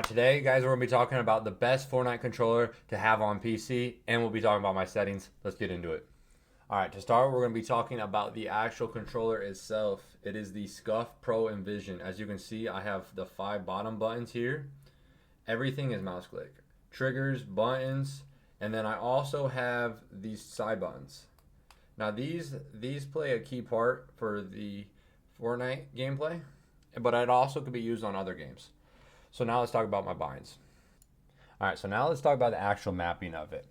Today, guys, we're going to be talking about the best Fortnite controller to have on PC, and we'll be talking about my settings. Let's get into it. All right, to start, we're going to be talking about the actual controller itself. It is the Scuf Pro Envision. As you can see, I have the 5 bottom buttons here. Everything is mouse click. Triggers, buttons, and then I also have these side buttons. Now, these play a key part for the Fortnite gameplay, but it also could be used on other games. So now let's talk about my binds. All right, so now let's talk about the actual mapping of it.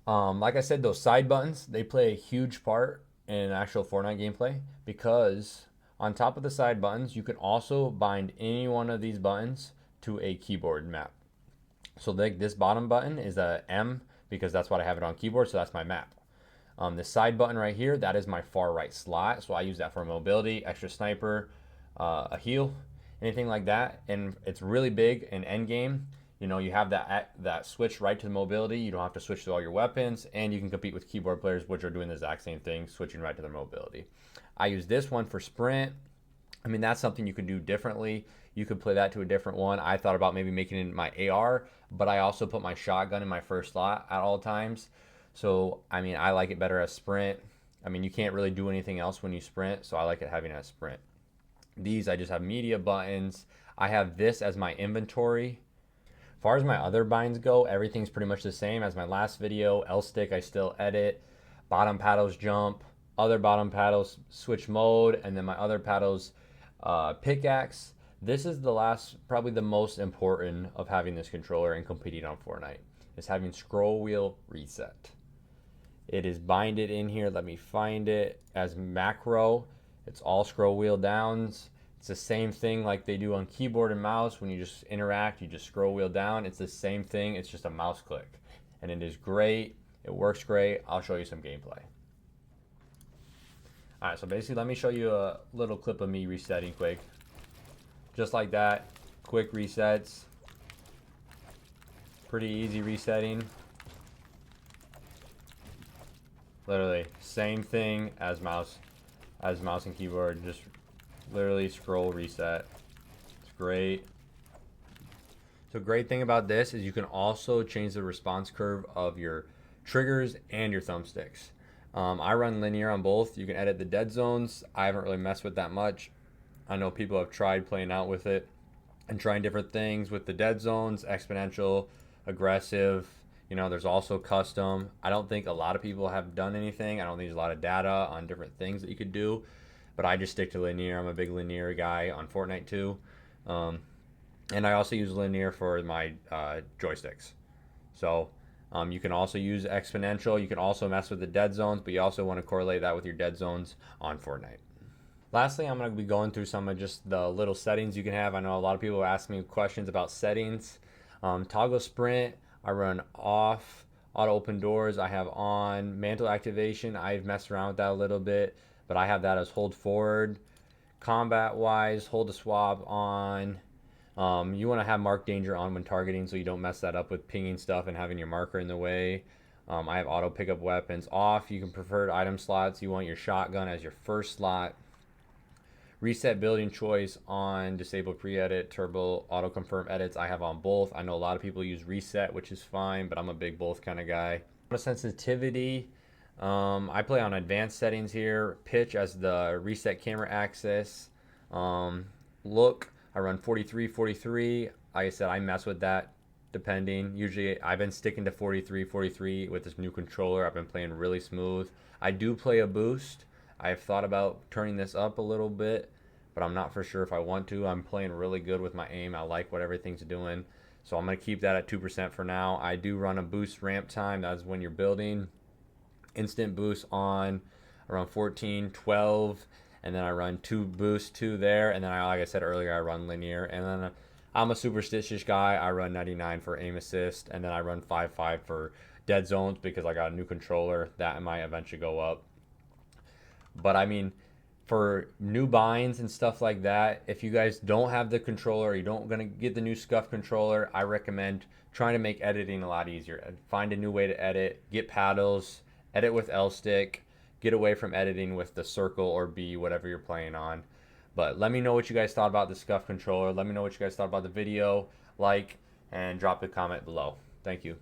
Like I said, those side buttons, they play a huge part in actual Fortnite gameplay because on top of the side buttons, you can also bind any one of these buttons to a keyboard map. So like this bottom button is a M because that's what I have it on keyboard, so that's my map. The side button right here, that is my far right slot, so I use that for mobility, extra sniper, a heal, anything like that. And it's really big in end game. You know, you have that switch right to the mobility. You don't have to switch to all your weapons, and you can compete with keyboard players, which are doing the exact same thing, switching right to their mobility. I use this one for sprint. I mean, that's something you could do differently. You could play that to a different one. I thought about maybe making it my AR, but I also put my shotgun in my first slot at all times. So, I mean, I like it better as sprint. I mean, you can't really do anything else when you sprint, so I like it having it as sprint. These, I just have media buttons. I have this as my inventory. As far as my other binds go, everything's pretty much the same as my last video. L stick, I still edit. Bottom paddles jump. Other bottom paddles switch mode. And then my other paddles pickaxe. This is the last, probably the most important of having this controller and competing on Fortnite, is having scroll wheel reset. It is binded in here. Let me find it as macro. It's all scroll wheel downs. It's the same thing like they do on keyboard and mouse. When you just interact, you just scroll wheel down. It's the same thing. It's just a mouse click. And it is great. It works great. I'll show you some gameplay. All right, so basically let me show you a little clip of me resetting quick. Just like that. Quick resets. Pretty easy resetting. Literally same thing as mouse and keyboard. Just literally scroll reset. It's great. So great thing about this is you can also change the response curve of your triggers and your thumbsticks. I run linear on both. You can edit the dead zones. I haven't really messed with that much. I know people have tried playing out with it and trying different things with the dead zones, exponential, aggressive. You know, there's also custom. I don't think a lot of people have done anything. I don't think there's a lot of data on different things that you could do, but I just stick to linear. I'm a big linear guy on Fortnite too. And I also use linear for my joysticks. So you can also use exponential. You can also mess with the dead zones, but you also want to correlate that with your dead zones on Fortnite. Lastly, I'm going to be going through some of just the little settings you can have. I know a lot of people ask me questions about settings. Toggle sprint, I run off. Auto open doors, I have on. Mantle activation, I've messed around with that a little bit, but I have that as hold forward. Combat wise, hold to swap on. You want to have mark danger on when targeting so you don't mess that up with pinging stuff and having your marker in the way. I have auto pickup weapons off. You can preferred item slots. You want your shotgun as your first slot. Reset building choice on. Disable pre-edit, turbo, auto confirm edits. I have on both. I know a lot of people use reset, which is fine, but I'm a big both kind of guy. Sensitivity, I play on advanced settings here. Pitch as the reset camera axis. Look, I run 43, 43. Like I said, I mess with that depending. Usually I've been sticking to 43, 43 with this new controller. I've been playing really smooth. I do play a boost. I've thought about turning this up a little bit, but I'm not for sure if I want to. I'm playing really good with my aim. I like what everything's doing. So I'm going to keep that at 2% for now. I do run a boost ramp time. That's when you're building. Instant boost on around 14, 12, and then I run 2 boosts, 2 there. And then, like I said earlier, I run linear. And then I'm a superstitious guy. I run 99 for aim assist, and then I run 5.5 for dead zones because I got a new controller. That might eventually go up. But I mean, for new binds and stuff like that, if you guys don't have the controller, or you don't gonna get the new Scuf controller, I recommend trying to make editing a lot easier. Find a new way to edit, get paddles, edit with L stick, get away from editing with the circle or B, whatever you're playing on. But let me know what you guys thought about the Scuf controller. Let me know what you guys thought about the video. Like and drop a comment below. Thank you.